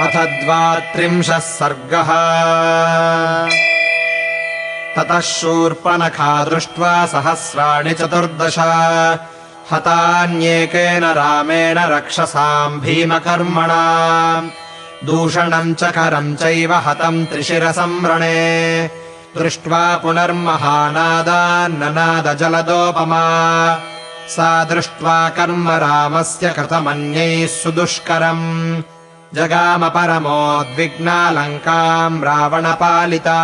अथ 32 सर्गः। ततः शूर्पणखा दृष्ट्वा सहस्राणि 14 हतान्येकेन रामेण रक्षसाम् भीमकर्मणा दूषणम् च करम् चैव हतम् त्रिशिरसम् रणे दृष्ट्वा पुनर्महानादान्ननादजलदोपमा सा दृष्ट्वा कर्म रामस्य कृतमन्यैः सुदुष्करम् जगाम परमोद्विग्ना लङ्काम् रावणपालिता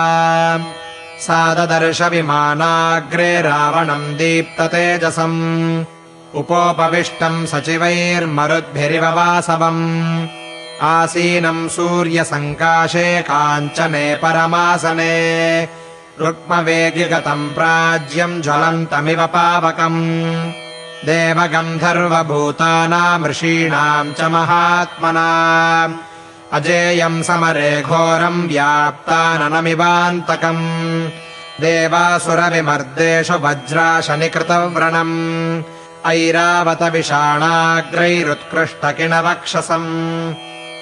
सा ददर्श विमानाग्रे रावणम् दीप्ततेजसम् उपोपविष्टम् सचिवैर्मरुद्भिरिव वासवम् आसीनम् सूर्यसङ्काशे काञ्चने परमासने रुक्मवेगिगतम् प्राज्यम् ज्वलन्तमिव पावकम् देवगन्धर्वभूतानाम् ऋषीणाम् च महात्मनाम् अजेयम् समरे घोरम् व्याप्ताननमिवान्तकम् देवासुरविमर्देषु वज्राशनिकृतव्रणम् ऐरावतविषाणाग्रैरुत्कृष्टकिणवक्षसम्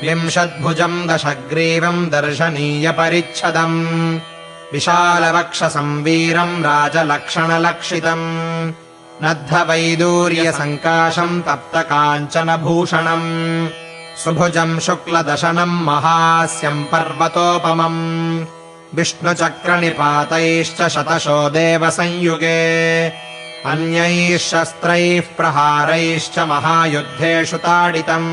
20 दशग्रीवम् दर्शनीयपरिच्छदम् विशालवक्षसम् वीरम् राजलक्षणलक्षितम् नद्धवैदूर्यसङ्काशम् तप्तकाञ्चनभूषणम् सुभुजम् शुक्लदशनम् महास्यम् पर्वतोपमम् विष्णुचक्रनिपातैश्च शतशो देवसंयुगे अन्यैः शस्त्रैः प्रहारैश्च महायुद्धेषु ताडितम्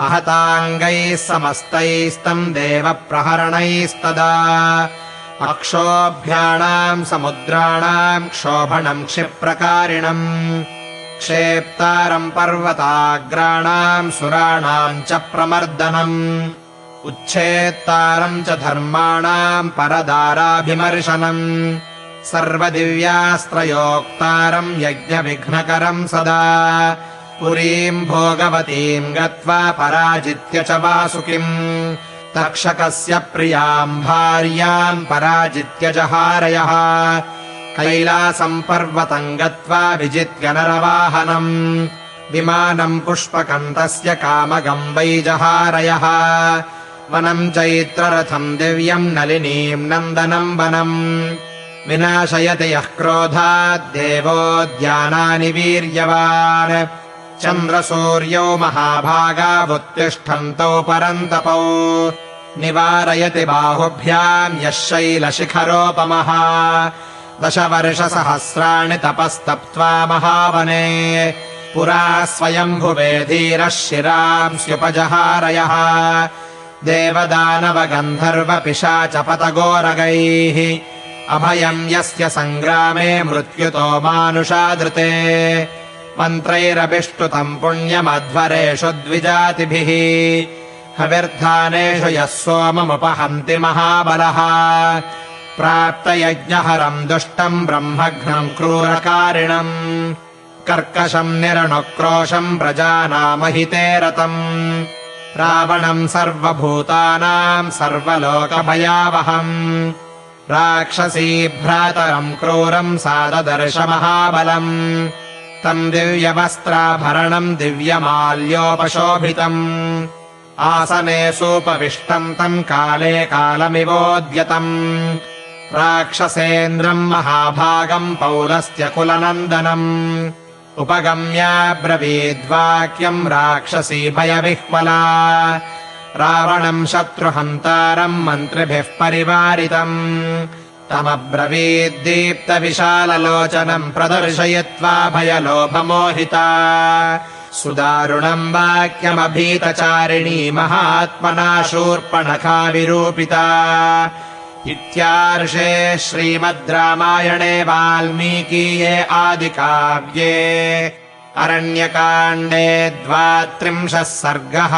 अहताङ्गैः समस्तैस्तम् देवप्रहरणैस्तदा अक्षोभ्याणाम् समुद्राणाम् क्षोभणम् क्षिप्रकारिणम् क्षेप्तारम् पर्वताग्राणाम् सुराणाम् च प्रमर्दनम् उच्छेत्तारम् च धर्माणाम् परदाराभिमर्शनम् सर्वदिव्यास्त्रयोक्तारम् यज्ञविघ्नकरम् सदा पुरीम् भोगवतीम् गत्वा पराजित्य च वासुकिम् तक्षकस्य प्रियाम् भार्याम् पराजित्य जहारयः कैलासम् पर्वतम् गत्वा विजित्य नरवाहनम् विमानम् पुष्पकम् तस्य कामगम् वै जहारयः वनम् चैत्ररथम् दिव्यम् नलिनीम् नन्दनम् वनम् विनाशयति यः क्रोधाद्देवोद्यानानि वीर्यवान् चन्द्रसूर्यौ महाभागावुत्तिष्ठन्तौ परन्तपौ निवारयति बाहुभ्याम् यः शैलशिखरोपमः 10 वर्षसहस्राणि तपस्तप्त्वा महावने पुरा स्वयम्भुवे धीरः शिरांस्युपजहारयः देवदानवगन्धर्वपिशाचपतगोरगैः अभयम् यस्य सङ्ग्रामे मृत्युतो मानुषादृते मन्त्रैरभिष्टुतम् पुण्यमध्वरेषु द्विजातिभिः हविर्धानेषु यः सोममुपहन्ति महाबलः प्राप्तयज्ञहरम् दुष्टम् ब्रह्मघ्नम् क्रूरकारिणम् कर्कशम् निरनुक्रोशम् प्रजानामहिते रतम् रावणम् सर्वभूतानाम् सर्वलोकभयावहम् राक्षसीभ्रातरम् क्रूरम् साददर्श महाबलम् तम् दिव्यवस्त्राभरणम् दिव्यमाल्योपशोभितम् आसने सूपविष्टम् तम् काले कालमिवोद्यतम् राक्षसेन्द्रम् महाभागम् पौलस्त्यकुलनन्दनम् उपगम्याब्रवीद्वाक्यम् राक्षसी भयविह्वला रावणम् शत्रुहन्तारम् मन्त्रिभिः परिवारितम् तमब्रवीद्दीप्तविशाललोचनम् प्रदर्शयित्वा भयलोभमोहिता सुदारुणम् वाक्यमभीतचारिणी महात्मना शूर्पणखा विरूपिता। इत्यार्षे श्रीमद् रामायणे वाल्मीकीये आदिकाव्ये अरण्यकाण्डे 32 सर्गः।